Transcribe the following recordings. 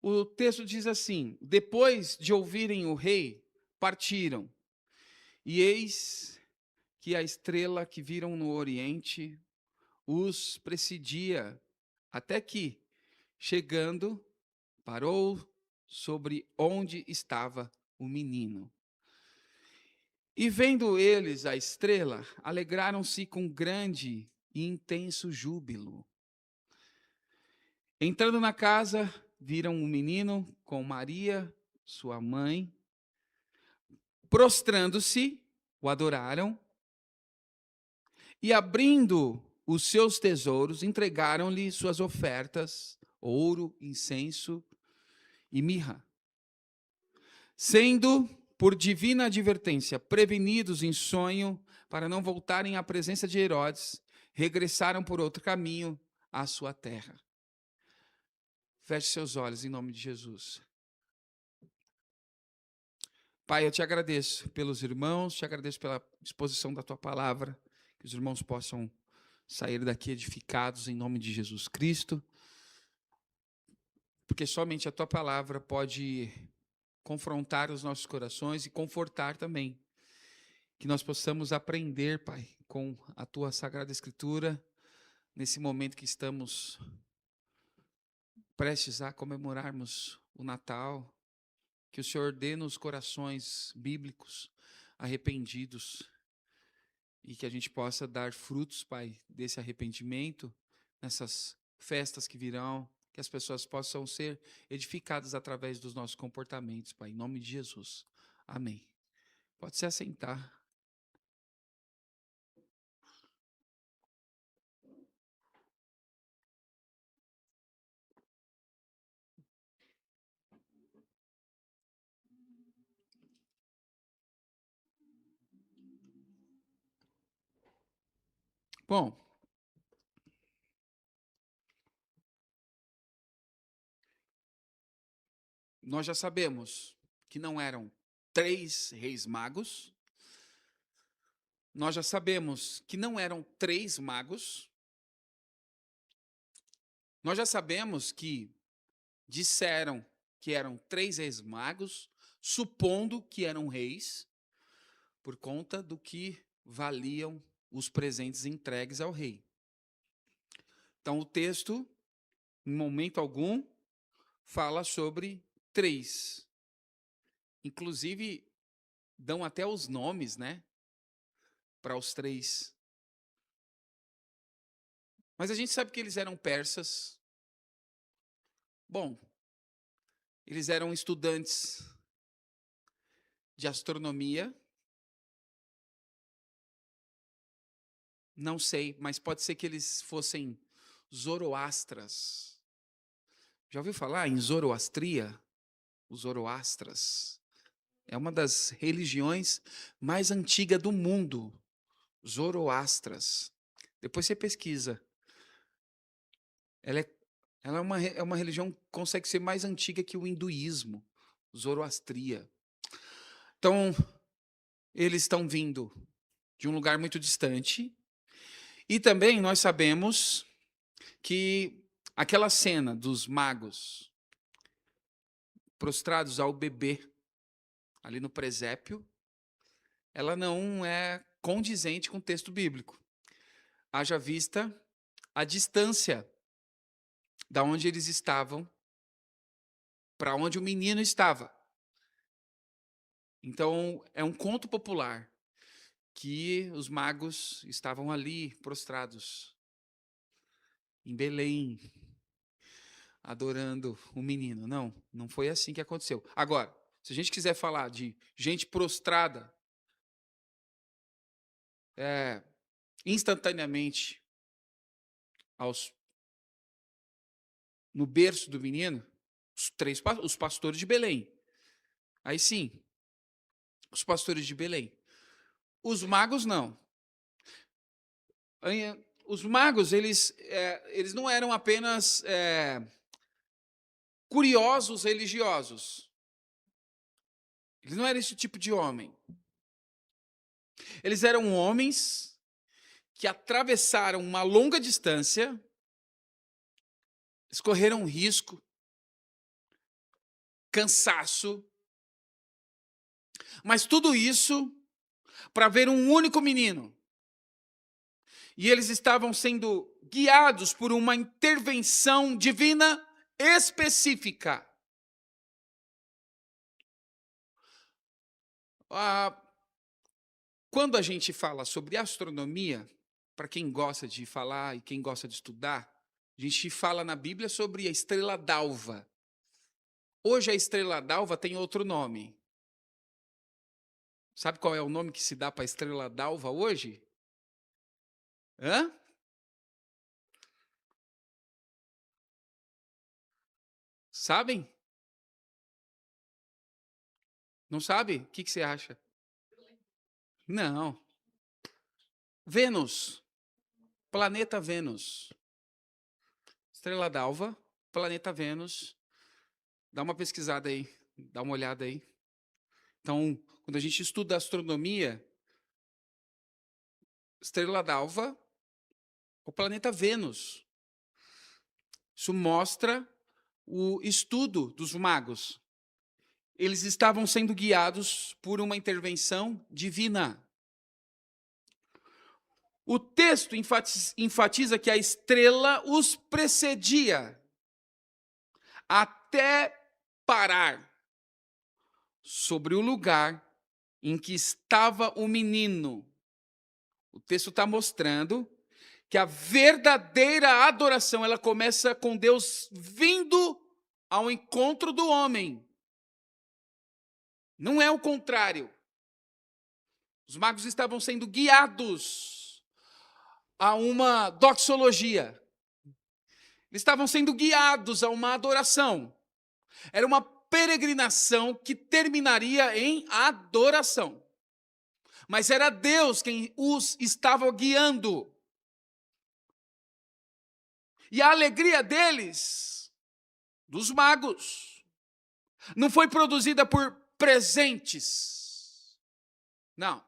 O texto diz assim: depois de ouvirem o rei, partiram. E eis que a estrela que viram no oriente os precedia, até que, chegando, parou sobre onde estava o menino. E vendo eles a estrela, alegraram-se com grande e intenso júbilo. Entrando na casa, viram o menino com Maria, sua mãe. Prostrando-se, o adoraram e, abrindo os seus tesouros, entregaram-lhe suas ofertas, ouro, incenso e mirra. Sendo, por divina advertência, prevenidos em sonho para não voltarem à presença de Herodes, regressaram por outro caminho à sua terra. Feche seus olhos em nome de Jesus. Pai, eu te agradeço pelos irmãos, te agradeço pela exposição da tua palavra, que os irmãos possam sair daqui edificados em nome de Jesus Cristo, porque somente a tua palavra pode confrontar os nossos corações e confortar também. Que nós possamos aprender, Pai, com a tua Sagrada Escritura, nesse momento que estamos prestes a comemorarmos o Natal, que o Senhor dê nos corações bíblicos arrependidos e que a gente possa dar frutos, Pai, desse arrependimento nessas festas que virão, que as pessoas possam ser edificadas através dos nossos comportamentos, Pai, em nome de Jesus. Amém. Pode se assentar. Bom, nós já sabemos que não eram 3 reis magos, nós já sabemos que não eram 3 magos, nós já sabemos que disseram que eram 3 reis magos, supondo que eram reis, por conta do que valiam os presentes entregues ao rei. Então, o texto, em momento algum, fala sobre 3. Inclusive, dão até os nomes, né, para os 3. Mas a gente sabe que eles eram persas. Bom, eles eram estudantes de astronomia. Não sei, mas pode ser que eles fossem zoroastras. Já ouviu falar em Zoroastria? Os zoroastras. É uma das religiões mais antigas do mundo. Zoroastras. Depois você pesquisa. Ela é, ela é uma religião que consegue ser mais antiga que o hinduísmo. Zoroastria. Então, eles estão vindo de um lugar muito distante. E também nós sabemos que aquela cena dos magos prostrados ao bebê, ali no presépio, ela não é condizente com o texto bíblico. Haja vista a distância da onde eles estavam para onde o menino estava. Então, é um conto popular que os magos estavam ali prostrados em Belém, adorando o menino. Não, não foi assim que aconteceu. Agora, se a gente quiser falar de gente prostrada instantaneamente aos, no berço do menino, os pastores de Belém. Aí sim, os pastores de Belém. Os magos não. Os magos, eles não eram apenas curiosos religiosos. Eles não eram esse tipo de homem. Eles eram homens que atravessaram uma longa distância, escorreram risco, cansaço. Mas tudo isso para ver um único menino. E eles estavam sendo guiados por uma intervenção divina específica. Quando a gente fala sobre astronomia, para quem gosta de falar e quem gosta de estudar, a gente fala na Bíblia sobre a estrela d'alva. Hoje a estrela d'alva tem outro nome. Sabe qual é o nome que se dá para a estrela d'alva hoje? Hã? Sabem? Não sabe? O que você acha? Não. Vênus. Planeta Vênus. Estrela d'alva, planeta Vênus. Dá uma pesquisada aí, dá uma olhada aí. Então, quando a gente estuda astronomia, estrela d'alva, o planeta Vênus. Isso mostra o estudo dos magos. Eles estavam sendo guiados por uma intervenção divina. O texto enfatiza que a estrela os precedia até parar sobre o lugar em que estava o menino. O texto está mostrando que a verdadeira adoração ela começa com Deus vindo ao encontro do homem. Não é o contrário. Os magos estavam sendo guiados a uma doxologia. Eles estavam sendo guiados a uma adoração. Era uma peregrinação que terminaria em adoração. Mas era Deus quem os estava guiando. E a alegria deles, dos magos, não foi produzida por presentes. Não.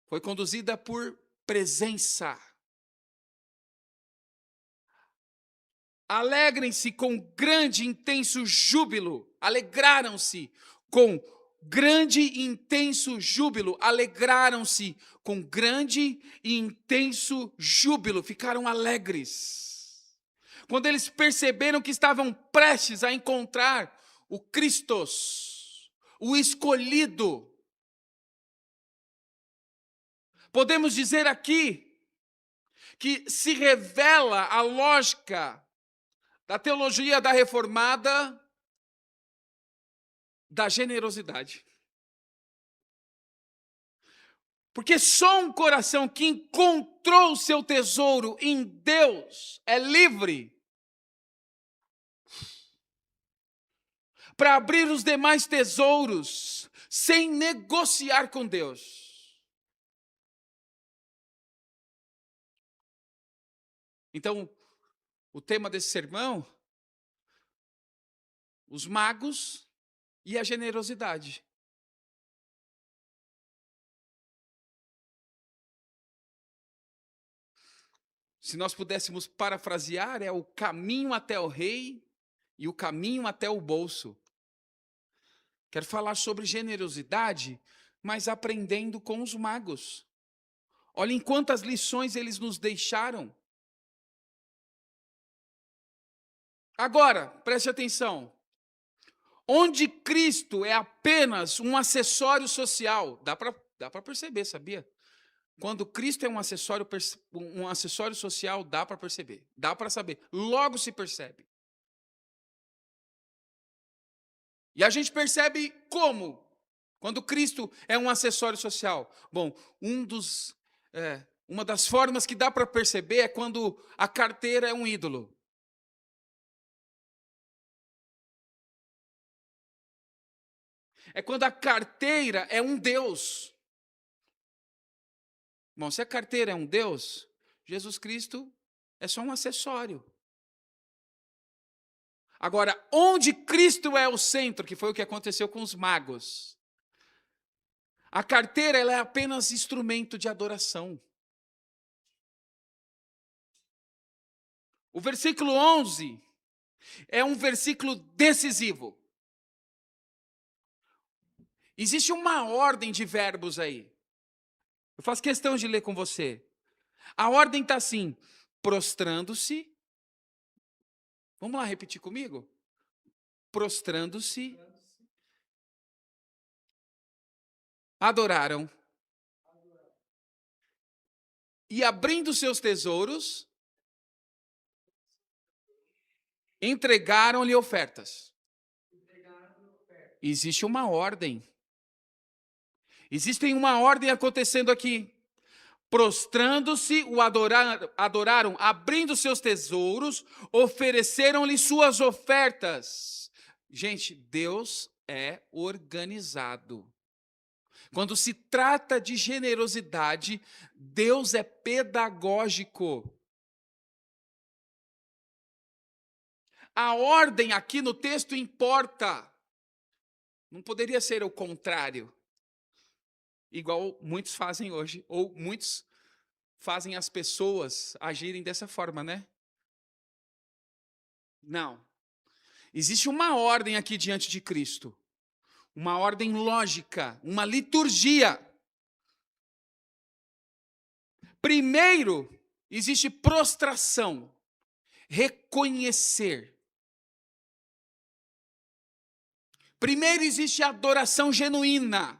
Foi conduzida por presença. Alegrem-se com grande e intenso júbilo. Alegraram-se com grande e intenso júbilo. Alegraram-se com grande e intenso júbilo. Ficaram alegres. Quando eles perceberam que estavam prestes a encontrar o Christos, o escolhido. Podemos dizer aqui que se revela a lógica da teologia da reformada da generosidade. Porque só um coração que encontrou o seu tesouro em Deus é livre para abrir os demais tesouros sem negociar com Deus. Então, o tema desse sermão, os magos e a generosidade. Se nós pudéssemos parafrasear, é o caminho até o rei e o caminho até o bolso. Quero falar sobre generosidade, mas aprendendo com os magos. Olhem quantas lições eles nos deixaram. Agora, preste atenção. Onde Cristo é apenas um acessório social, dá para perceber, sabia? Quando Cristo é um acessório social, dá para perceber, dá para saber, logo se percebe. E a gente percebe como? Quando Cristo é um acessório social. Bom, uma das formas que dá para perceber é quando a carteira é um ídolo. É quando a carteira é um Deus. Bom, se a carteira é um Deus, Jesus Cristo é só um acessório. Agora, onde Cristo é o centro, que foi o que aconteceu com os magos, a carteira ela é apenas instrumento de adoração. O versículo 11 É um versículo decisivo. Existe uma ordem de verbos aí. Eu faço questão de ler com você. A ordem está assim: prostrando-se. Vamos lá repetir comigo? Prostrando-se, adoraram. E abrindo seus tesouros, entregaram-lhe ofertas. Existe uma ordem. Existe uma ordem acontecendo aqui. Prostrando-se, adoraram, abrindo seus tesouros, ofereceram-lhe suas ofertas. Gente, Deus é organizado. Quando se trata de generosidade, Deus é pedagógico. A ordem aqui no texto importa. Não poderia ser o contrário. Igual muitos fazem hoje, ou muitos fazem as pessoas agirem dessa forma, né? Não. Existe uma ordem aqui diante de Cristo. Uma ordem lógica, uma liturgia. Primeiro, existe prostração, reconhecer. Primeiro existe adoração genuína.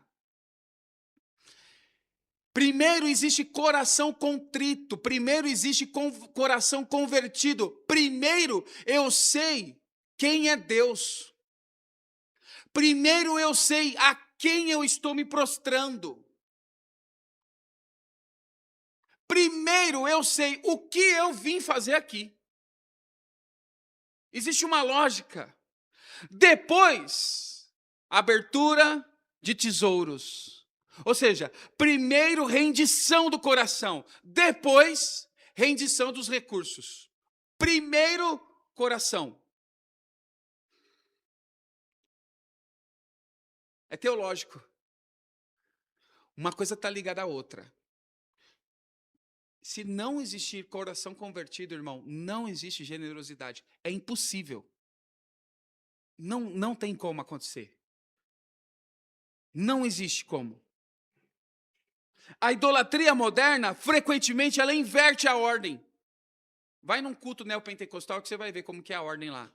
Primeiro existe coração contrito. Primeiro existe coração convertido. Primeiro eu sei quem é Deus. Primeiro eu sei a quem eu estou me prostrando. Primeiro eu sei o que eu vim fazer aqui. Existe uma lógica. Depois, abertura de tesouros. Ou seja, primeiro rendição do coração, depois rendição dos recursos. Primeiro coração. É teológico. Uma coisa está ligada à outra. Se não existir coração convertido, irmão, não existe generosidade. É impossível. Não tem como acontecer. Não existe como. A idolatria moderna, frequentemente, ela inverte a ordem. Vai num culto neopentecostal que você vai ver como que é a ordem lá.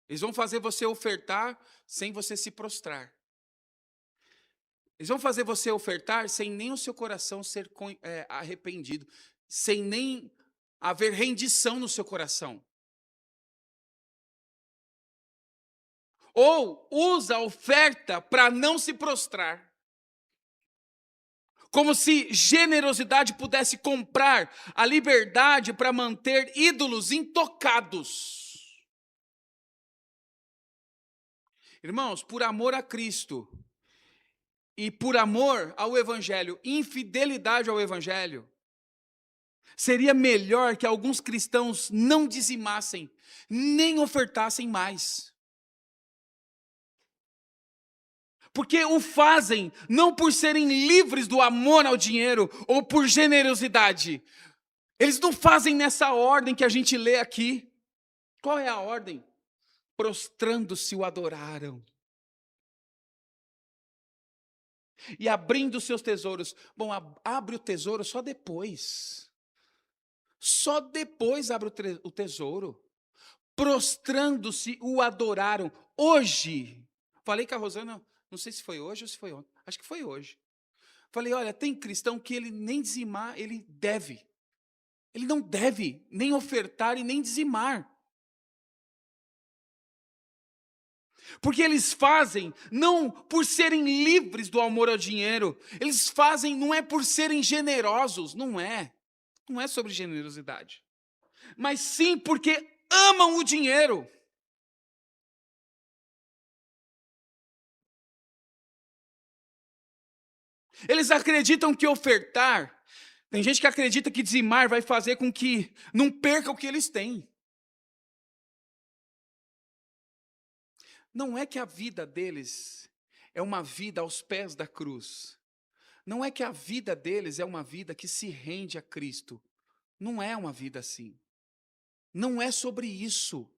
Eles vão fazer você ofertar sem você se prostrar. Eles vão fazer você ofertar sem nem o seu coração ser arrependido, sem nem haver rendição no seu coração. Ou usa a oferta para não se prostrar. Como se generosidade pudesse comprar a liberdade para manter ídolos intocados. Irmãos, por amor a Cristo e por amor ao Evangelho, infidelidade ao Evangelho, seria melhor que alguns cristãos não dizimassem, nem ofertassem mais. Porque o fazem não por serem livres do amor ao dinheiro ou por generosidade. Eles não fazem nessa ordem que a gente lê aqui. Qual é a ordem? Prostrando-se o adoraram. E abrindo seus tesouros. Bom, abre o tesouro só depois. Só depois abre o tesouro. Prostrando-se o adoraram. Hoje, falei com a Rosana, não sei se foi hoje ou se foi ontem. Acho que foi hoje. Falei, olha, tem cristão que ele nem dizimar, ele deve. Ele não deve nem ofertar e nem dizimar. Porque eles fazem não por serem livres do amor ao dinheiro. Eles fazem não é por serem generosos, não é. Não é sobre generosidade. Mas sim porque amam o dinheiro. Eles acreditam que ofertar, tem gente que acredita que dizimar vai fazer com que não perca o que eles têm. Não é que a vida deles é uma vida aos pés da cruz. Não é que a vida deles é uma vida que se rende a Cristo. Não é uma vida assim. Não é sobre isso.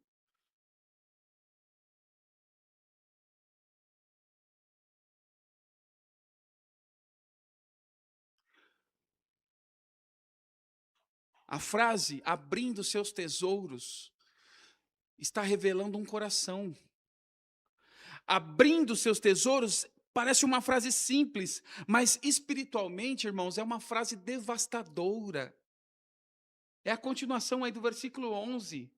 A frase abrindo seus tesouros está revelando um coração. Abrindo seus tesouros parece uma frase simples, mas espiritualmente, irmãos, é uma frase devastadora. É a continuação aí do versículo 11.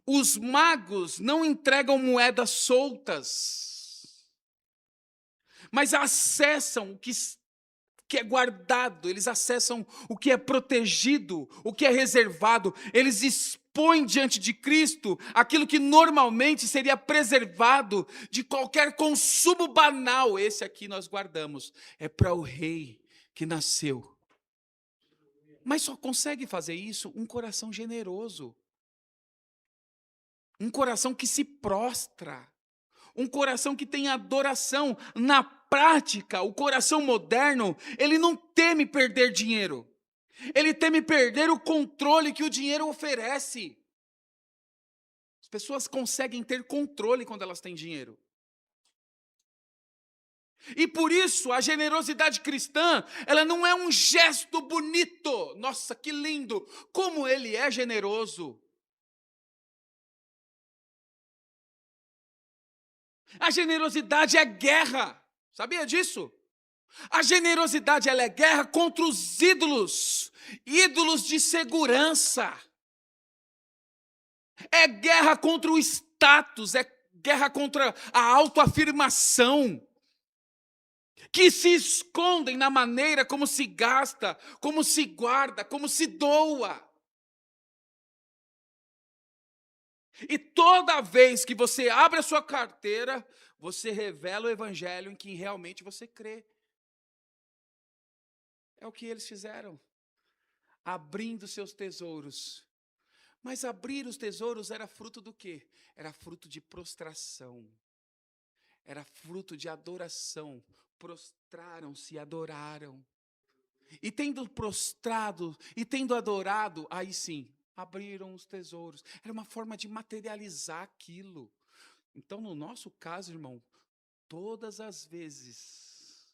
Os magos não entregam moedas soltas, mas acessam que é guardado, eles acessam o que é protegido, o que é reservado, eles expõem diante de Cristo aquilo que normalmente seria preservado de qualquer consumo banal. Esse aqui nós guardamos, é para o rei que nasceu. Mas só consegue fazer isso um coração generoso, um coração que se prostra, um coração que tem adoração. Na prática, o coração moderno, ele não teme perder dinheiro. Ele teme perder o controle que o dinheiro oferece. As pessoas conseguem ter controle quando elas têm dinheiro. E por isso, a generosidade cristã, ela não é um gesto bonito. Nossa, que lindo! Como ele é generoso. A generosidade é guerra. Sabia disso? A generosidade, ela é guerra contra os ídolos. Ídolos de segurança. É guerra contra o status, é guerra contra a autoafirmação, que se escondem na maneira como se gasta, como se guarda, como se doa. E toda vez que você abre a sua carteira, você revela o evangelho em que realmente você crê. É o que eles fizeram, abrindo seus tesouros. Mas abrir os tesouros era fruto do quê? Era fruto de prostração. Era fruto de adoração. Prostraram-se e adoraram. E tendo prostrado e tendo adorado, aí sim, abriram os tesouros. Era uma forma de materializar aquilo. Então, no nosso caso, irmão, todas as vezes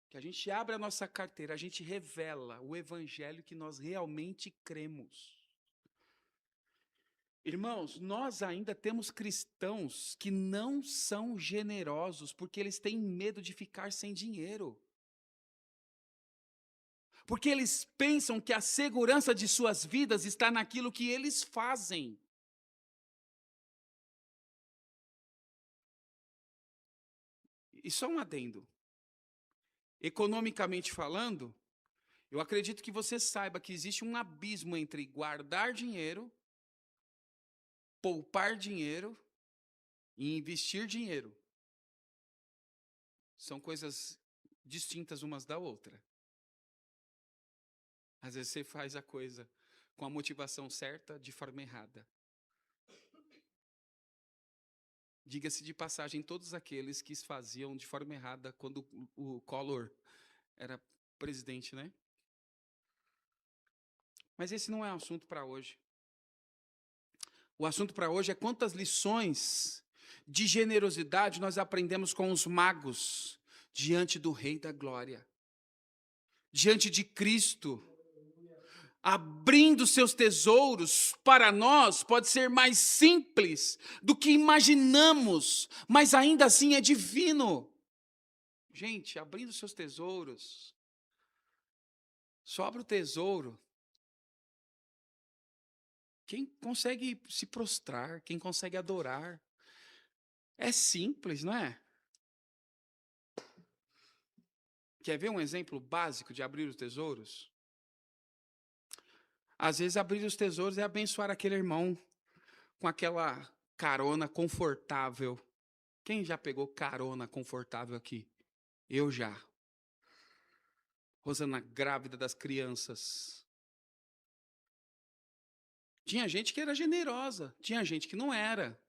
que a gente abre a nossa carteira, a gente revela o evangelho que nós realmente cremos. Irmãos, nós ainda temos cristãos que não são generosos porque eles têm medo de ficar sem dinheiro. Porque eles pensam que a segurança de suas vidas está naquilo que eles fazem. E só um adendo. Economicamente falando, eu acredito que você saiba que existe um abismo entre guardar dinheiro, poupar dinheiro e investir dinheiro. São coisas distintas umas da outra. Às vezes você faz a coisa com a motivação certa, de forma errada. Diga-se de passagem, todos aqueles que faziam de forma errada quando o Collor era presidente, né? Mas esse não é o assunto para hoje. O assunto para hoje é quantas lições de generosidade nós aprendemos com os magos diante do Rei da Glória, diante de Cristo. Abrindo seus tesouros para nós pode ser mais simples do que imaginamos, mas ainda assim é divino. Gente, abrindo seus tesouros, sobra o tesouro. Quem consegue se prostrar, quem consegue adorar. É simples, não é? Quer ver um exemplo básico de abrir os tesouros? Às vezes, abrir os tesouros é abençoar aquele irmão com aquela carona confortável. Quem já pegou carona confortável aqui? Eu já. Rosana grávida das crianças. Tinha gente que era generosa, tinha gente que não era.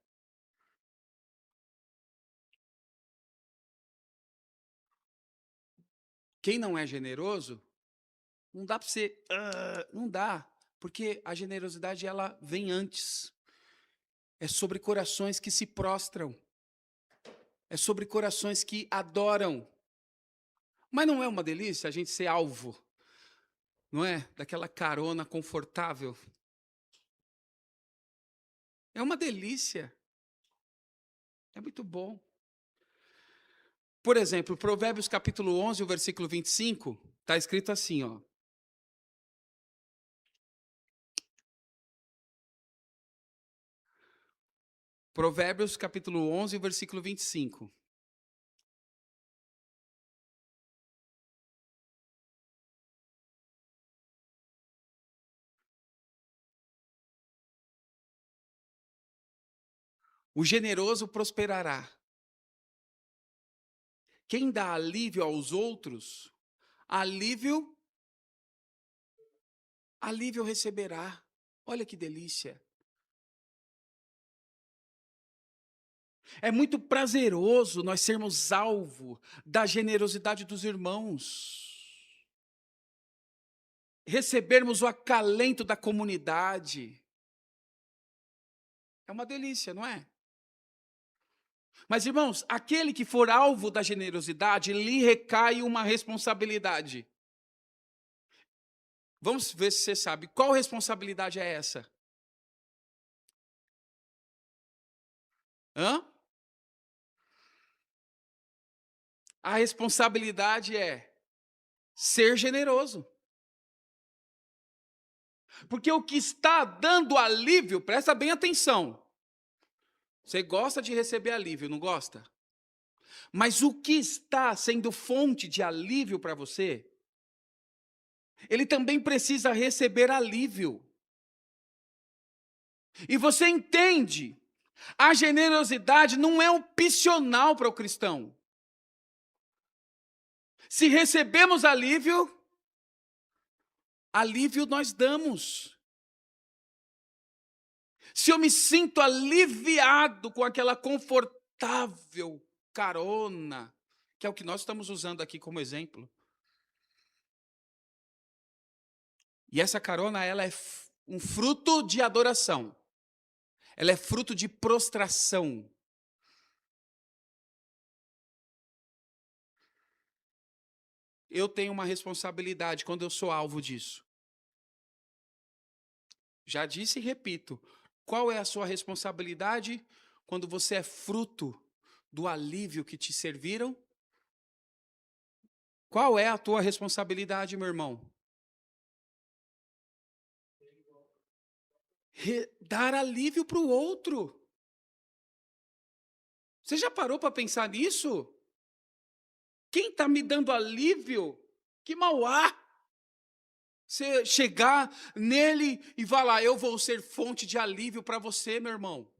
Quem não é generoso Não dá para você, não dá, porque a generosidade ela vem antes. É sobre corações que se prostram. É sobre corações que adoram. Mas não é uma delícia a gente ser alvo, não é? Daquela carona confortável. É uma delícia. É muito bom. Por exemplo, Provérbios capítulo 11, o versículo 25, está escrito assim, ó. Provérbios capítulo 11, o versículo 25. O generoso prosperará. Quem dá alívio aos outros, alívio, alívio receberá. Olha que delícia. É muito prazeroso nós sermos alvo da generosidade dos irmãos. Recebermos o acalento da comunidade. É uma delícia, não é? Mas, irmãos, aquele que for alvo da generosidade, lhe recai uma responsabilidade. Vamos ver se você sabe. Qual responsabilidade é essa? Hã? A responsabilidade é ser generoso. Porque o que está dando alívio, presta bem atenção. Você gosta de receber alívio, não gosta? Mas o que está sendo fonte de alívio para você, ele também precisa receber alívio. E você entende, a generosidade não é opcional para o cristão. Se recebemos alívio, alívio nós damos. Se eu me sinto aliviado com aquela confortável carona, que é o que nós estamos usando aqui como exemplo. E essa carona, ela é um fruto de adoração. Ela é fruto de prostração. Eu tenho uma responsabilidade quando eu sou alvo disso. Já disse e repito. Qual é a sua responsabilidade quando você é fruto do alívio que te serviram? Qual é a tua responsabilidade, meu irmão? Dar alívio para o outro. Você já parou para pensar nisso? Quem está me dando alívio? Que mal há? Você chegar nele e falar, eu vou ser fonte de alívio para você, meu irmão.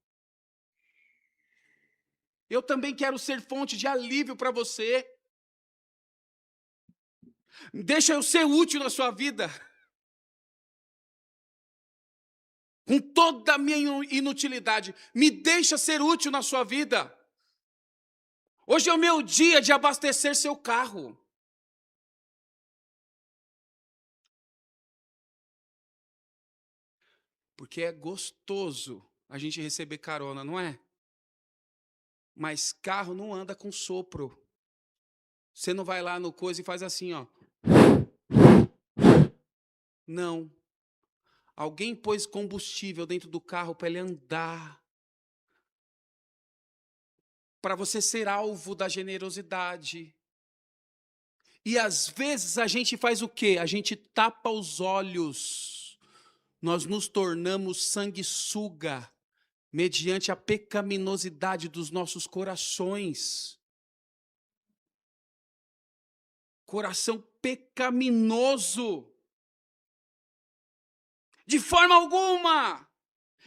Eu também quero ser fonte de alívio para você. Deixa eu ser útil na sua vida. Com toda a minha inutilidade, me deixa ser útil na sua vida. Hoje é o meu dia de abastecer seu carro. Porque é gostoso a gente receber carona, não é? Mas carro não anda com sopro. Você não vai lá no coisa e faz assim, ó. Não. Alguém pôs combustível dentro do carro para ele andar. Para você ser alvo da generosidade. E às vezes a gente faz o quê? A gente tapa os olhos. Nós nos tornamos sanguessuga mediante a pecaminosidade dos nossos corações. Coração pecaminoso. De forma alguma.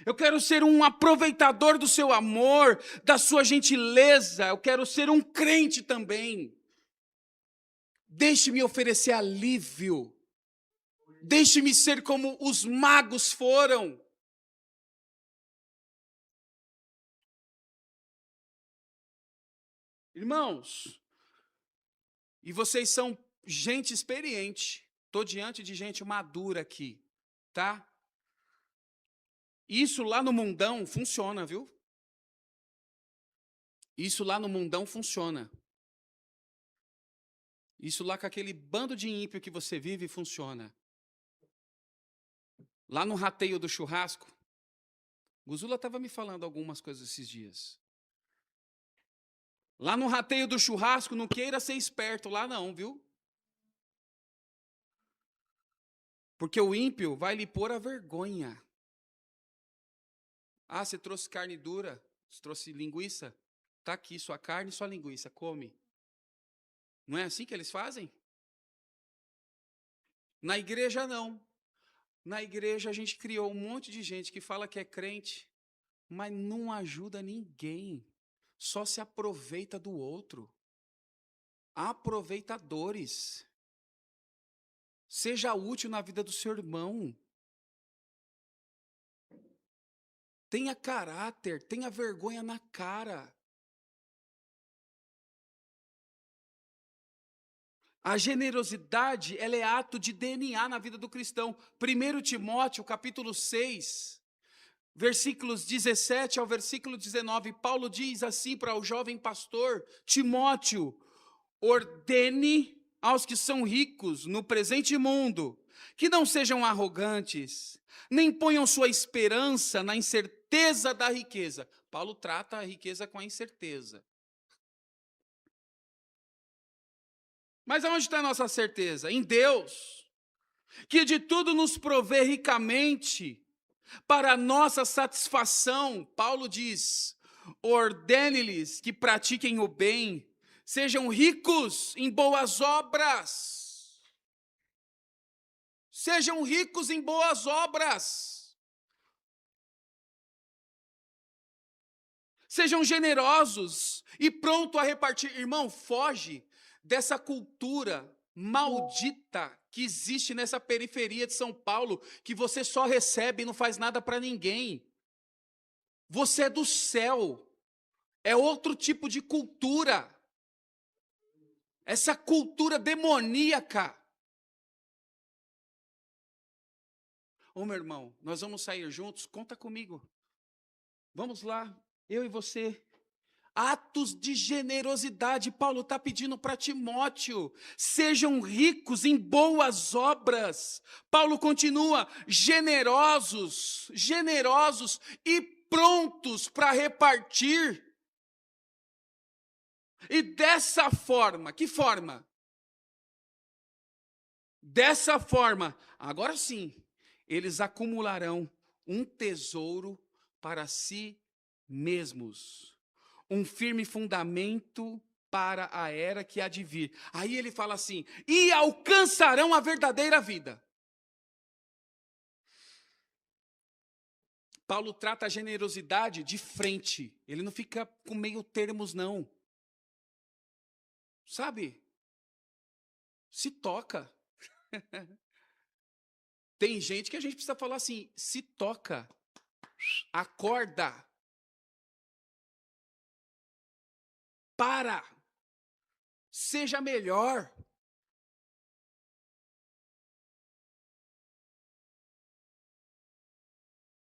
Eu quero ser um aproveitador do seu amor, da sua gentileza. Eu quero ser um crente também. Deixe-me oferecer alívio. Deixe-me ser como os magos foram. Irmãos, e vocês são gente experiente. Estou diante de gente madura aqui, tá? Isso lá no mundão funciona, viu? Isso lá no mundão funciona. Isso lá com aquele bando de ímpio que você vive funciona. Lá no rateio do churrasco, Guzula estava me falando algumas coisas esses dias. Lá no rateio do churrasco, não queira ser esperto lá não, viu? Porque o ímpio vai lhe pôr a vergonha. Ah, você trouxe carne dura? Você trouxe linguiça? Está aqui sua carne e sua linguiça, come. Não é assim que eles fazem? Na igreja, não. Na igreja, a gente criou um monte de gente que fala que é crente, mas não ajuda ninguém. Só se aproveita do outro. Aproveitadores. Seja útil na vida do seu irmão. Tenha caráter, tenha vergonha na cara. A generosidade, ela é ato de DNA na vida do cristão. 1 Timóteo, capítulo 6, versículos 17 ao versículo 19, Paulo diz assim para o jovem pastor Timóteo: ordene aos que são ricos no presente mundo, que não sejam arrogantes, nem ponham sua esperança na incerteza da riqueza. Paulo trata a riqueza com a incerteza. Mas aonde está a nossa certeza? Em Deus, que de tudo nos provê ricamente, para a nossa satisfação. Paulo diz: ordene-lhes que pratiquem o bem, sejam ricos em boas obras. Sejam ricos em boas obras. Sejam generosos e pronto a repartir. Irmão, foge dessa cultura maldita que existe nessa periferia de São Paulo, que você só recebe e não faz nada para ninguém. Você é do céu. É outro tipo de cultura. Essa cultura demoníaca. Ô, meu irmão, nós vamos sair juntos? Conta comigo. Vamos lá, eu e você. Atos de generosidade. Paulo está pedindo para Timóteo: sejam ricos em boas obras. Paulo continua: generosos e prontos para repartir. E dessa forma, que forma? Dessa forma, agora sim, eles acumularão um tesouro para si mesmos, um firme fundamento para a era que há de vir. Aí ele fala assim: e alcançarão a verdadeira vida. Paulo trata a generosidade de frente, ele não fica com meio termos, não. Sabe? Se toca. Tem gente que a gente precisa falar assim: se toca, acorda, para, seja melhor.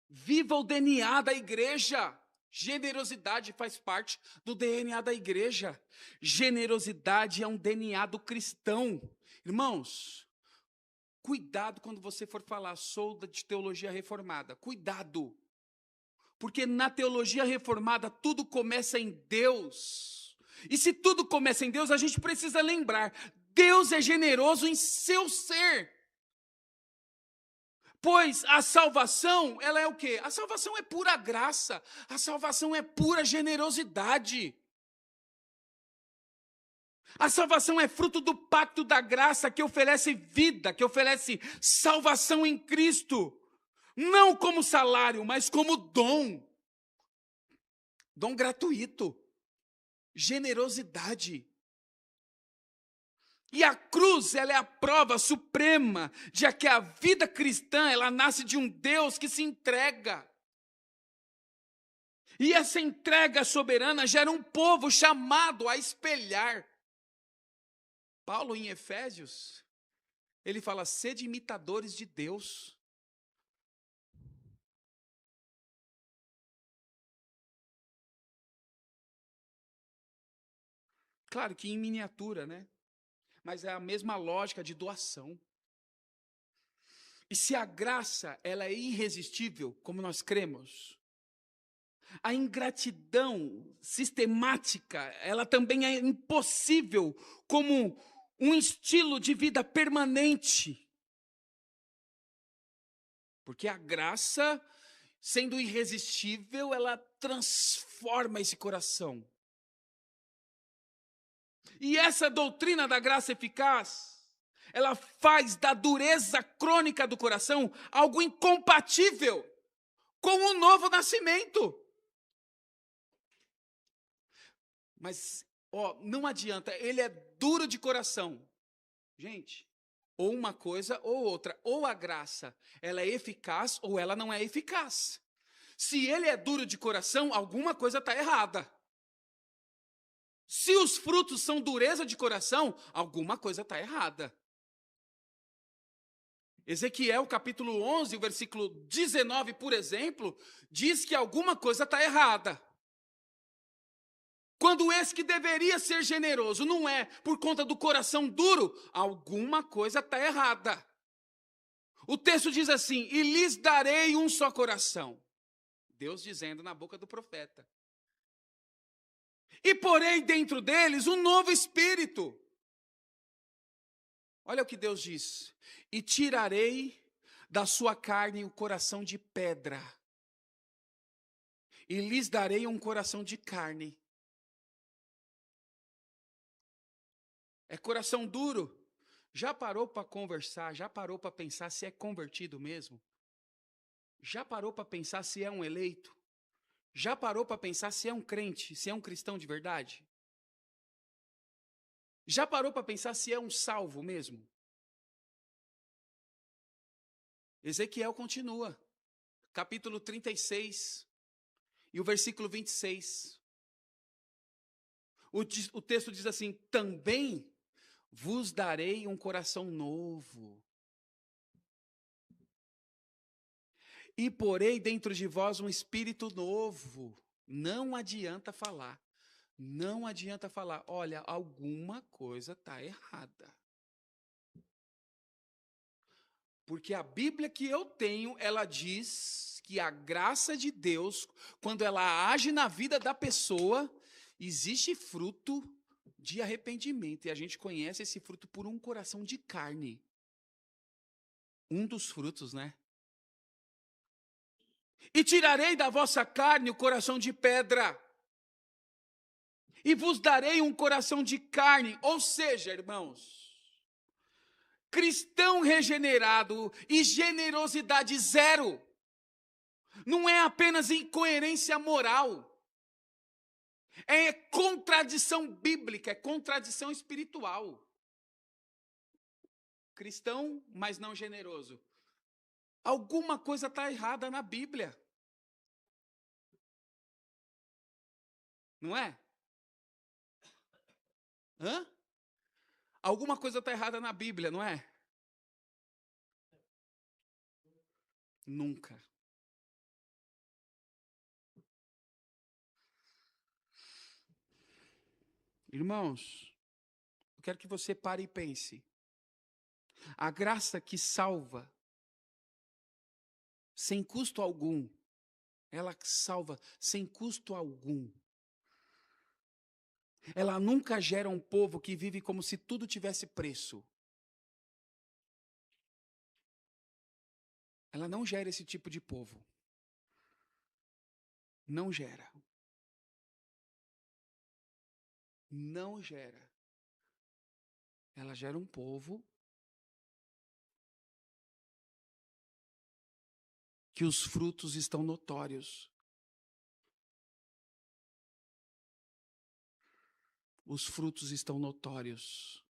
Viva o DNA da igreja. Generosidade faz parte do DNA da igreja. Generosidade é um DNA do cristão. Irmãos, cuidado quando você for falar, sou de teologia reformada. Cuidado. Porque na teologia reformada tudo começa em Deus. E se tudo começa em Deus, a gente precisa lembrar: Deus é generoso em seu ser. Pois a salvação, ela é o quê? A salvação é pura graça. A salvação é pura generosidade. A salvação é fruto do pacto da graça que oferece vida, que oferece salvação em Cristo. Não como salário, mas como dom. Dom gratuito. Generosidade. E a cruz, ela é a prova suprema de que a vida cristã, ela nasce de um Deus que se entrega. E essa entrega soberana gera um povo chamado a espelhar. Paulo, em Efésios, Ele fala: sede imitadores de Deus. Claro que em miniatura, né? Mas é a mesma lógica de doação. E se a graça ela é irresistível, como nós cremos, a ingratidão sistemática, ela também é impossível como um estilo de vida permanente. Porque a graça, sendo irresistível, ela transforma esse coração. E essa doutrina da graça eficaz, ela faz da dureza crônica do coração algo incompatível com o novo nascimento. Mas, não adianta, ele é duro de coração. Gente, ou uma coisa ou outra. Ou a graça, ela é eficaz ou ela não é eficaz. Se ele é duro de coração, alguma coisa está errada. Se os frutos são dureza de coração, alguma coisa está errada. Ezequiel capítulo 11, o versículo 19, por exemplo, diz que alguma coisa está errada. Quando esse que deveria ser generoso não é por conta do coração duro, alguma coisa está errada. O texto diz assim: e lhes darei um só coração. Deus dizendo na boca do profeta. E porei dentro deles um novo espírito. Olha o que Deus diz: e tirarei da sua carne o coração de pedra, e lhes darei um coração de carne. É coração duro. Já parou para conversar? Já parou para pensar se é convertido mesmo? Já parou para pensar se é um eleito? Já parou para pensar se é um crente, se é um cristão de verdade? Já parou para pensar se é um salvo mesmo? Ezequiel continua, capítulo 36, e o versículo 26. O texto diz assim: também vos darei um coração novo, e porei dentro de vós um espírito novo. Não adianta falar. Não adianta falar, olha, alguma coisa está errada. Porque a Bíblia que eu tenho, ela diz que a graça de Deus, quando ela age na vida da pessoa, existe fruto de arrependimento. E a gente conhece esse fruto por um coração de carne. Um dos frutos, né? E tirarei da vossa carne o coração de pedra, e vos darei um coração de carne. Ou seja, irmãos, cristão regenerado e generosidade zero. Não é apenas incoerência moral. É contradição bíblica, é contradição espiritual. Cristão, mas não generoso. Alguma coisa está errada na Bíblia. Não é? Hã? Alguma coisa está errada na Bíblia, não é? Nunca. Irmãos, eu quero que você pare e pense. A graça que salva, sem custo algum, ela salva sem custo algum. Ela nunca gera um povo que vive como se tudo tivesse preço. Ela não gera esse tipo de povo. Não gera. Não gera. Ela gera um povo que os frutos estão notórios. Os frutos estão notórios.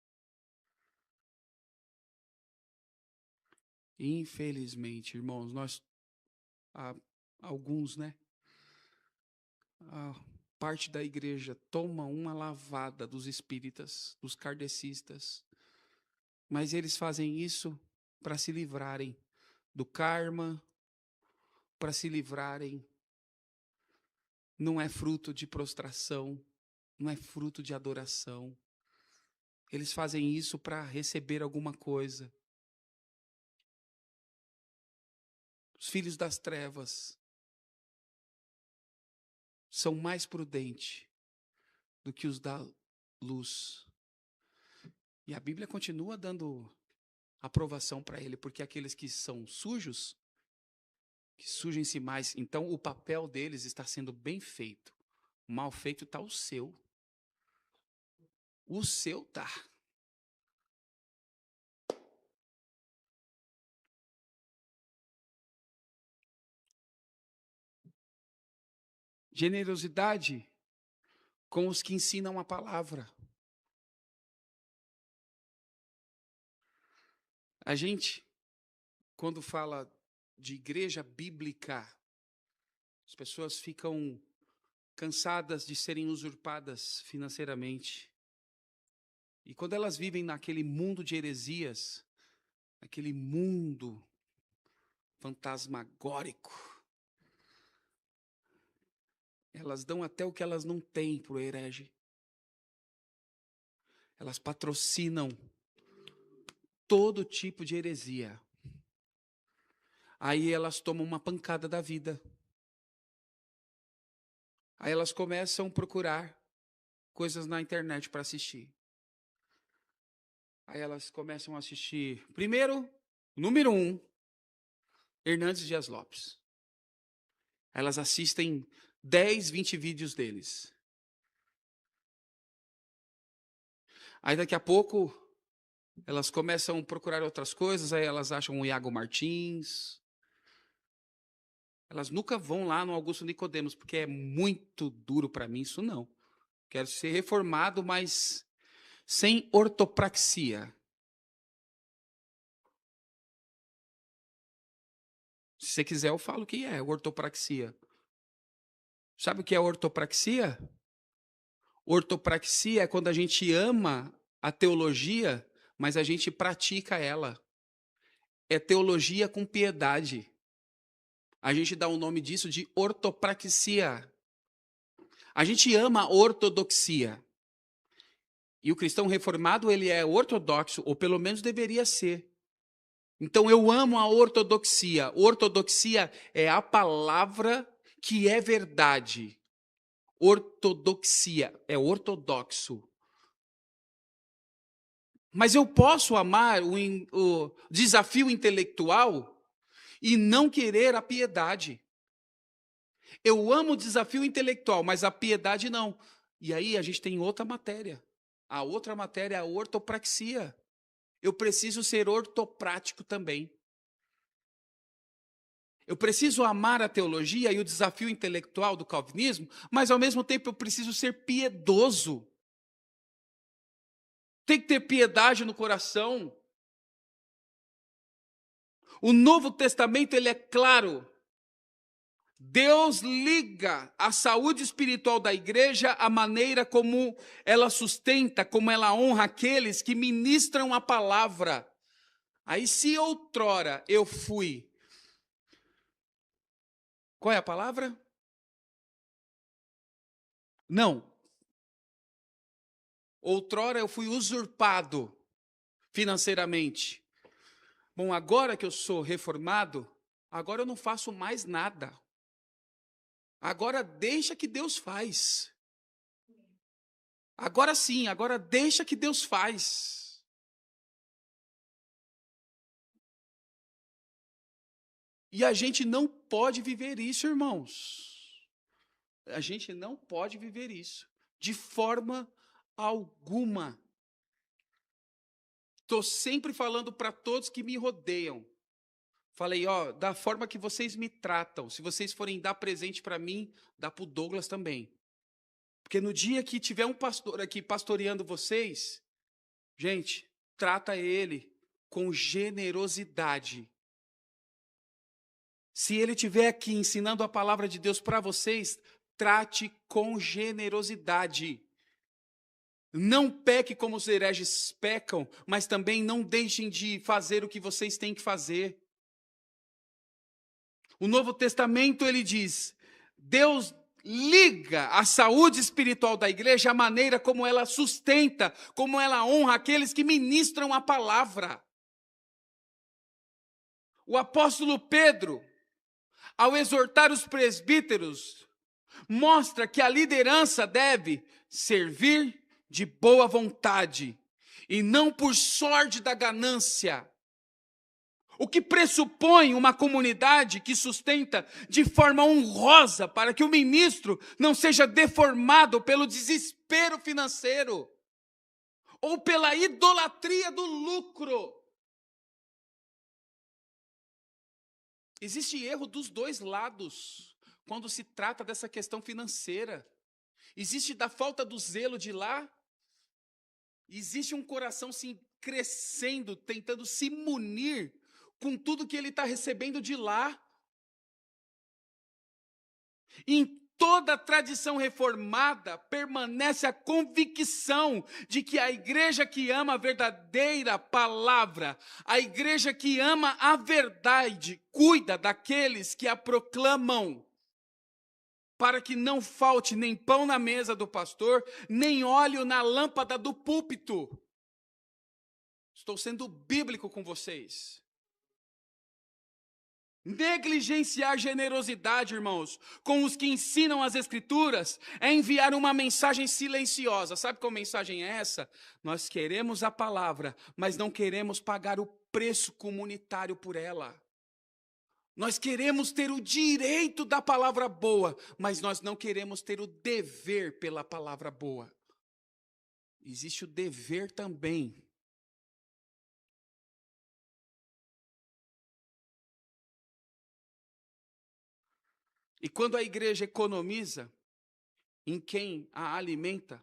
Infelizmente, irmãos, alguns, né? A parte da igreja toma uma lavada dos espíritas, dos kardecistas, Mas eles fazem isso para se livrarem do karma, para se livrarem. Não é fruto de prostração, não é fruto de adoração. Eles fazem isso para receber alguma coisa. Os filhos das trevas são mais prudentes do que os da luz. E a Bíblia continua dando aprovação para ele, porque aqueles que são sujos, que sujem-se mais, então o papel deles está sendo bem feito. Mal feito está o seu. O seu tá. Generosidade com os que ensinam a palavra. A gente, quando fala de igreja bíblica, as pessoas ficam cansadas de serem usurpadas financeiramente. E quando elas vivem naquele mundo de heresias, aquele mundo fantasmagórico, elas dão até o que elas não têm para o herege. Elas patrocinam todo tipo de heresia. Aí elas tomam uma pancada da vida. Aí elas começam a procurar coisas na internet para assistir. Aí elas começam a assistir, primeiro, número 1, Hernandes Dias Lopes. Aí elas assistem 10, 20 vídeos deles. Aí daqui a pouco, elas começam a procurar outras coisas, aí elas acham o Iago Martins. Elas nunca vão lá no Augusto Nicodemos, porque é muito duro para mim, isso não. Quero ser reformado, mas sem ortopraxia. Se você quiser, eu falo o que é ortopraxia. Sabe o que é ortopraxia? Ortopraxia é quando a gente ama a teologia, mas a gente pratica ela. É teologia com piedade. A gente dá o nome disso de ortopraxia. A gente ama a ortodoxia. E o cristão reformado, ele é ortodoxo, ou pelo menos deveria ser. Então eu amo a ortodoxia. Ortodoxia é a palavra que é verdade. Ortodoxia é ortodoxo. Mas eu posso amar o desafio intelectual e não querer a piedade. Eu amo o desafio intelectual, mas a piedade não. E aí a gente tem outra matéria. A outra matéria é a ortopraxia. Eu preciso ser ortoprático também. Eu preciso amar a teologia e o desafio intelectual do calvinismo, mas ao mesmo tempo eu preciso ser piedoso. Tem que ter piedade no coração. O Novo Testamento, ele é claro. Deus liga a saúde espiritual da igreja à maneira como ela sustenta, como ela honra aqueles que ministram a palavra. Aí, se outrora eu fui... Qual é a palavra? Não. Outrora eu fui usurpado financeiramente. Bom, agora que eu sou reformado, agora eu não faço mais nada. Agora deixa que Deus faz. Agora sim, agora deixa que Deus faz. E a gente não pode viver isso, irmãos. A gente não pode viver isso. De forma alguma. Estou sempre falando para todos que me rodeiam. Falei, ó, da forma que vocês me tratam, se vocês forem dar presente para mim, dá para o Douglas também. Porque no dia que tiver um pastor aqui pastoreando vocês, gente, trata ele com generosidade. Se ele estiver aqui ensinando a palavra de Deus para vocês, trate com generosidade. Não peque como os hereges pecam, mas também não deixem de fazer o que vocês têm que fazer. O Novo Testamento, ele diz, Deus liga a saúde espiritual da igreja à maneira como ela sustenta, como ela honra aqueles que ministram a palavra. O apóstolo Pedro, ao exortar os presbíteros, mostra que a liderança deve servir de boa vontade e não por sorte da ganância. O que pressupõe uma comunidade que sustenta de forma honrosa para que o ministro não seja deformado pelo desespero financeiro ou pela idolatria do lucro. Existe erro dos dois lados quando se trata dessa questão financeira. Existe da falta do zelo de lá, existe um coração se crescendo, tentando se munir com tudo que ele está recebendo de lá. Em toda a tradição reformada permanece a convicção de que a igreja que ama a verdadeira palavra, a igreja que ama a verdade, cuida daqueles que a proclamam, para que não falte nem pão na mesa do pastor, nem óleo na lâmpada do púlpito. Estou sendo bíblico com vocês. Negligenciar generosidade, irmãos, com os que ensinam as Escrituras, é enviar uma mensagem silenciosa. Sabe qual mensagem é essa? Nós queremos a palavra, mas não queremos pagar o preço comunitário por ela. Nós queremos ter o direito da palavra boa, mas nós não queremos ter o dever pela palavra boa. Existe o dever também. E quando a igreja economiza em quem a alimenta,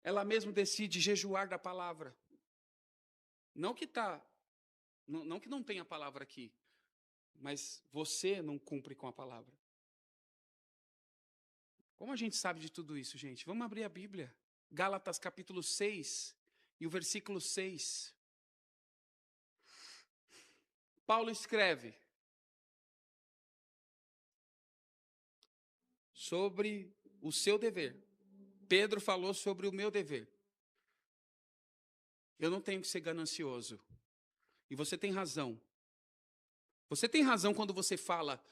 ela mesma decide jejuar da palavra. Não que não tenha palavra aqui, mas você não cumpre com a palavra. Como a gente sabe de tudo isso, gente? Vamos abrir a Bíblia. Gálatas capítulo 6 e o versículo 6. Paulo escreve sobre o seu dever. Pedro falou sobre o meu dever. Eu não tenho que ser ganancioso. E você tem razão. Você tem razão quando você fala,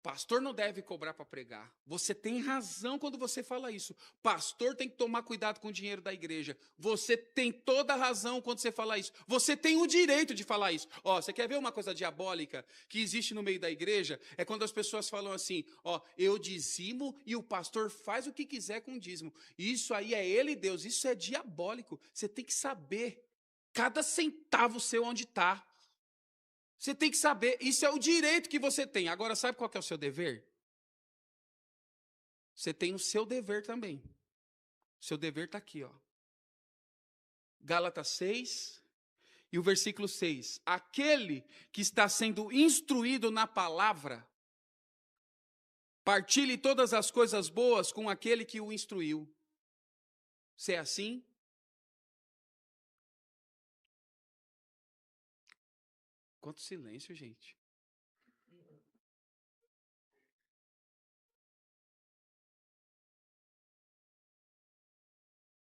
pastor não deve cobrar para pregar. Você tem razão quando você fala isso. Pastor tem que tomar cuidado com o dinheiro da igreja. Você tem toda a razão quando você fala isso. Você tem o direito de falar isso. Ó, você quer ver uma coisa diabólica que existe no meio da igreja? É quando as pessoas falam assim, ó, eu dizimo e o pastor faz o que quiser com o dízimo. Isso aí é ele e Deus. Isso é diabólico. Você tem que saber cada centavo seu onde está. Você tem que saber, isso é o direito que você tem. Agora, sabe qual que é o seu dever? Você tem o seu dever também. O seu dever está aqui, ó. Gálatas 6 e o versículo 6. Aquele que está sendo instruído na palavra, partilhe todas as coisas boas com aquele que o instruiu. Se é assim? Quanto silêncio, gente.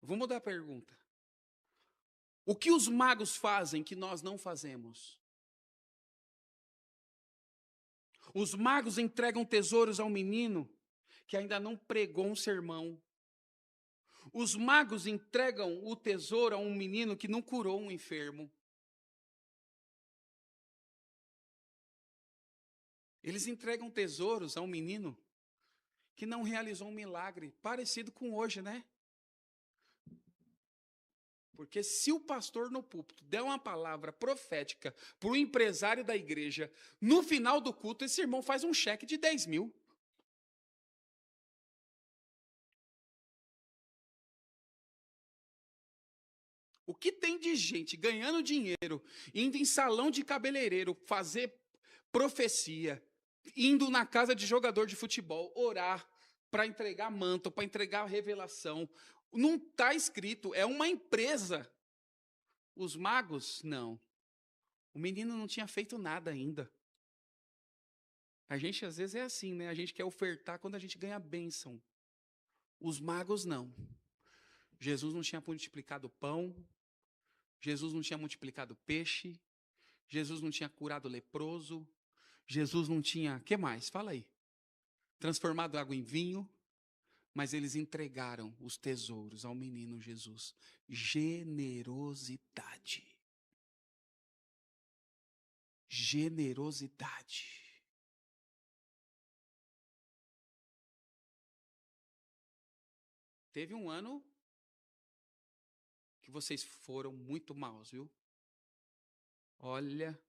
Vou mudar a pergunta. O que os magos fazem que nós não fazemos? Os magos entregam tesouros ao menino que ainda não pregou um sermão. Os magos entregam o tesouro a um menino que não curou um enfermo. Eles entregam tesouros a um menino que não realizou um milagre, parecido com hoje, né? Porque se o pastor no púlpito der uma palavra profética para o empresário da igreja, no final do culto, esse irmão faz um cheque de 10 mil. O que tem de gente ganhando dinheiro, indo em salão de cabeleireiro fazer profecia, indo na casa de jogador de futebol, orar para entregar manto, para entregar revelação, Não está escrito, é uma empresa. Os magos, não. O menino não tinha feito nada ainda. A gente às vezes é assim, né? A gente quer ofertar quando a gente ganha bênção. Os magos não. Jesus não tinha multiplicado pão, Jesus não tinha multiplicado peixe, Jesus não tinha curado leproso, Jesus não tinha, que mais? Fala aí. Transformado água em vinho, mas eles entregaram os tesouros ao menino Jesus. Generosidade. Generosidade. Teve um ano que vocês foram muito maus, viu? Olha,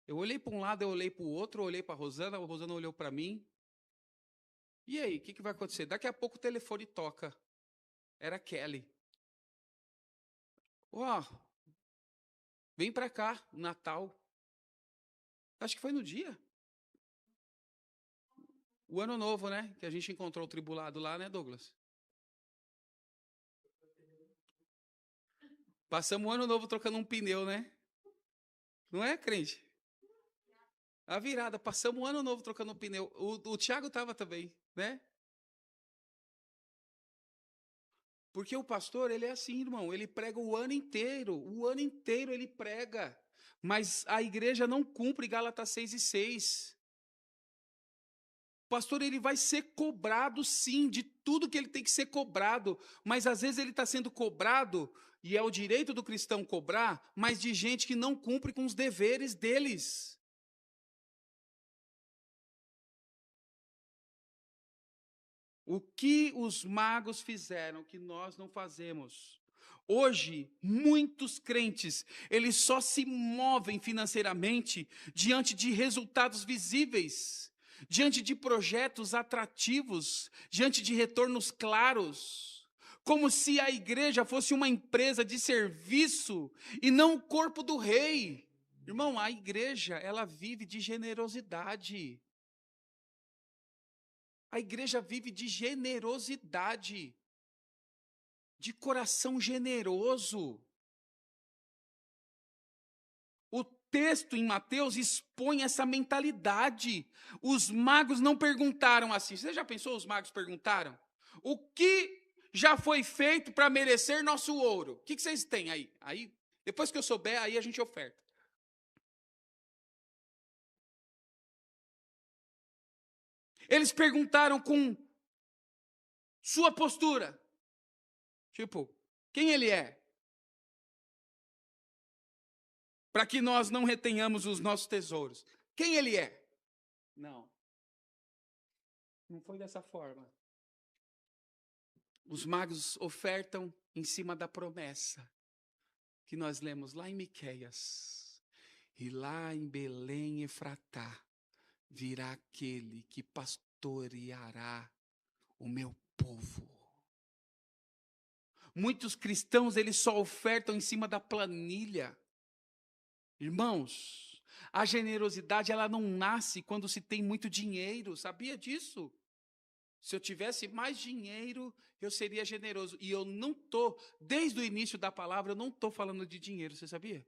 eu olhei para um lado, eu olhei para o outro, eu olhei para a Rosana olhou para mim. E aí, o que vai acontecer? Daqui a pouco o telefone toca. Era Kelly. Ó, vem para cá, Natal. Acho que foi no dia. O ano novo, né? Que a gente encontrou o tribulado lá, né, Douglas? Passamos o ano novo trocando um pneu, né? Não é, crente? A virada, passamos o ano novo trocando um pneu. O Thiago estava também, né? Porque o pastor, ele é assim, irmão, ele prega o ano inteiro ele prega. Mas a igreja não cumpre Gálatas 6:6. O pastor, ele vai ser cobrado, sim, de tudo que ele tem que ser cobrado, mas às vezes ele está sendo cobrado, e é o direito do cristão cobrar, mas de gente que não cumpre com os deveres deles. O que os magos fizeram que nós não fazemos? Hoje, muitos crentes, eles só se movem financeiramente diante de resultados visíveis, diante de projetos atrativos, diante de retornos claros, como se a igreja fosse uma empresa de serviço e não o corpo do rei. Irmão, a igreja, ela vive de generosidade. A igreja vive de generosidade, de coração generoso. O texto em Mateus expõe essa mentalidade. Os magos não perguntaram assim. Você já pensou, os magos perguntaram? O que já foi feito para merecer nosso ouro? O que vocês têm aí? Aí, depois que eu souber, aí a gente oferta. Eles perguntaram com sua postura. Tipo, quem ele é? Para que nós não retenhamos os nossos tesouros. Quem ele é? Não. Não foi dessa forma. Os magos ofertam em cima da promessa que nós lemos lá em Miqueias. E lá em Belém, Efratá, virá aquele que pastoreará o meu povo. Muitos cristãos, eles só ofertam em cima da planilha. Irmãos, a generosidade, ela não nasce quando se tem muito dinheiro, sabia disso? Se eu tivesse mais dinheiro, eu seria generoso. E eu não estou, desde o início da palavra, eu não estou falando de dinheiro, você sabia?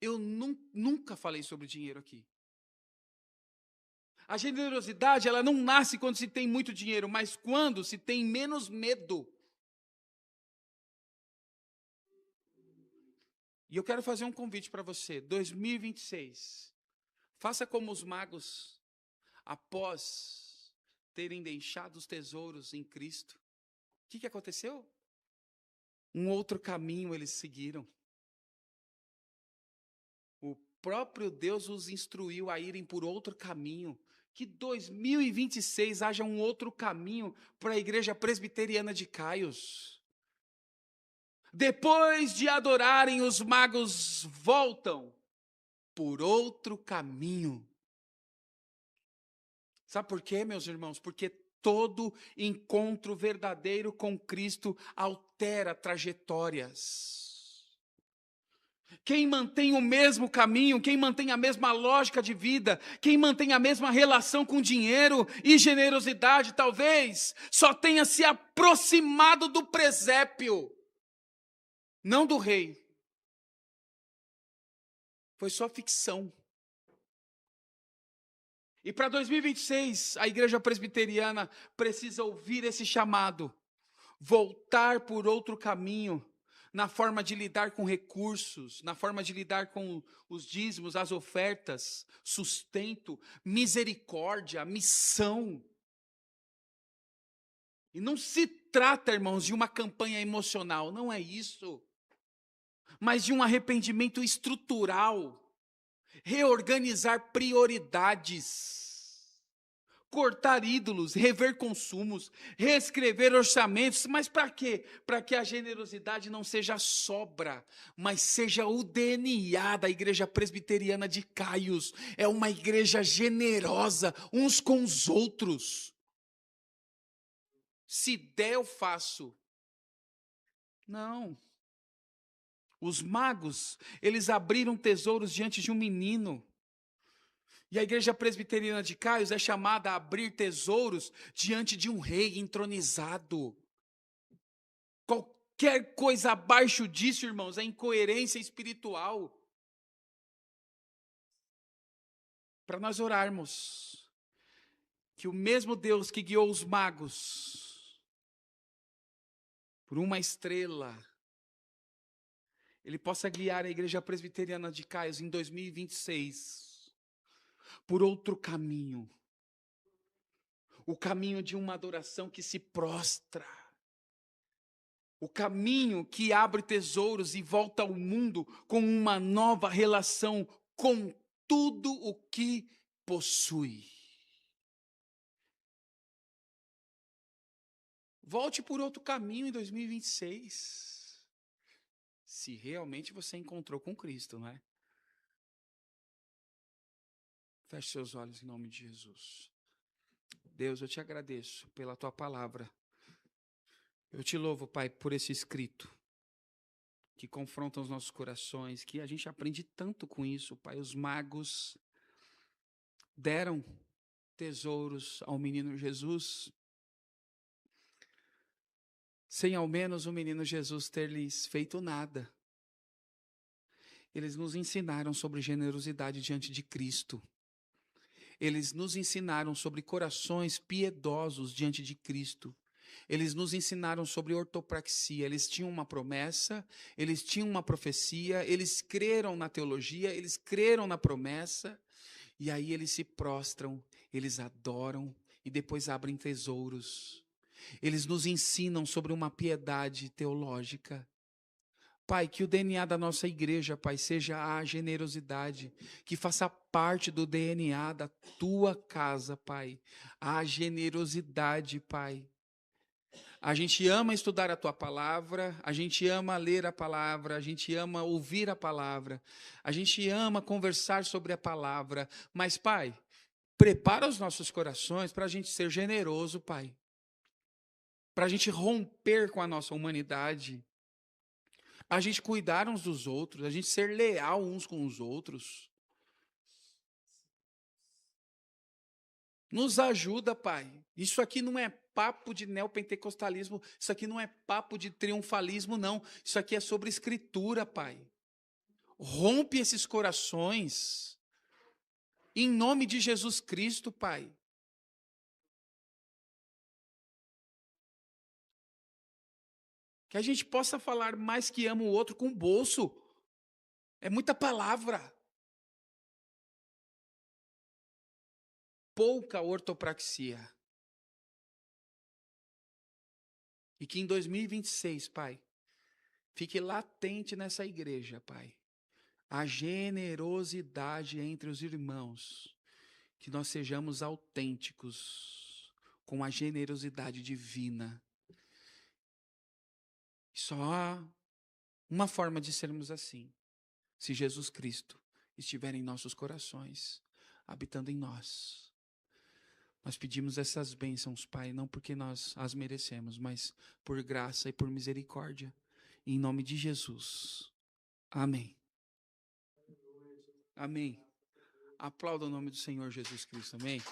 Eu nunca falei sobre dinheiro aqui. A generosidade, ela não nasce quando se tem muito dinheiro, mas quando se tem menos medo. E eu quero fazer um convite para você, 2026. Faça como os magos, após terem deixado os tesouros em Cristo. O que aconteceu? Um outro caminho eles seguiram. O próprio Deus os instruiu a irem por outro caminho. Que 2026 haja um outro caminho para a Igreja Presbiteriana de Caios. Depois de adorarem, os magos voltam por outro caminho. Sabe por quê, meus irmãos? Porque todo encontro verdadeiro com Cristo altera trajetórias. Quem mantém o mesmo caminho, quem mantém a mesma lógica de vida, quem mantém a mesma relação com dinheiro e generosidade, talvez só tenha se aproximado do presépio, não do rei. Foi só ficção. E para 2026, a igreja presbiteriana precisa ouvir esse chamado, voltar por outro caminho, na forma de lidar com recursos, na forma de lidar com os dízimos, as ofertas, sustento, misericórdia, missão. E não se trata, irmãos, de uma campanha emocional, não é isso, mas de um arrependimento estrutural, reorganizar prioridades, cortar ídolos, rever consumos, reescrever orçamentos, mas para quê? Para que a generosidade não seja sobra, mas seja o DNA da igreja presbiteriana de Caios. É uma igreja generosa uns com os outros. Se der, eu faço. Não. Os magos, eles abriram tesouros diante de um menino. E a igreja presbiteriana de Caios é chamada a abrir tesouros diante de um rei entronizado. Qualquer coisa abaixo disso, irmãos, é incoerência espiritual. Para nós orarmos, que o mesmo Deus que guiou os magos por uma estrela, Ele possa guiar a igreja presbiteriana de Caios em 2026 por outro caminho. O caminho de uma adoração que se prostra. O caminho que abre tesouros e volta ao mundo com uma nova relação com tudo o que possui. Volte por outro caminho em 2026. Se realmente você encontrou com Cristo, não é? Feche seus olhos em nome de Jesus. Deus, eu te agradeço pela tua palavra. Eu te louvo, Pai, por esse escrito que confronta os nossos corações, que a gente aprende tanto com isso, Pai. Os magos deram tesouros ao menino Jesus, sem ao menos o menino Jesus ter lhes feito nada. Eles nos ensinaram sobre generosidade diante de Cristo. Eles nos ensinaram sobre corações piedosos diante de Cristo. Eles nos ensinaram sobre ortopraxia. Eles tinham uma promessa, eles tinham uma profecia, eles creram na teologia, eles creram na promessa, e aí eles se prostram, eles adoram e depois abrem tesouros. Eles nos ensinam sobre uma piedade teológica. Pai, que o DNA da nossa igreja, Pai, seja a generosidade, que faça parte do DNA da tua casa, Pai, a generosidade, Pai. A gente ama estudar a tua palavra, a gente ama ler a palavra, a gente ama ouvir a palavra, a gente ama conversar sobre a palavra, mas, Pai, prepara os nossos corações para a gente ser generoso, Pai, para a gente romper com a nossa humanidade, a gente cuidar uns dos outros, a gente ser leal uns com os outros. Nos ajuda, Pai. Isso aqui não é papo de neopentecostalismo, isso aqui não é papo de triunfalismo, não. Isso aqui é sobre escritura, Pai. Rompe esses corações, em nome de Jesus Cristo, Pai. Que a gente possa falar mais que ama o outro com o bolso. É muita palavra. Pouca ortopraxia. E que em 2026, Pai, fique latente nessa igreja, Pai, a generosidade entre os irmãos, que nós sejamos autênticos com a generosidade divina. Só há uma forma de sermos assim, se Jesus Cristo estiver em nossos corações, habitando em nós. Nós pedimos essas bênçãos, Pai, não porque nós as merecemos, mas por graça e por misericórdia. Em nome de Jesus. Amém. Amém. Aplauda o nome do Senhor Jesus Cristo. Amém.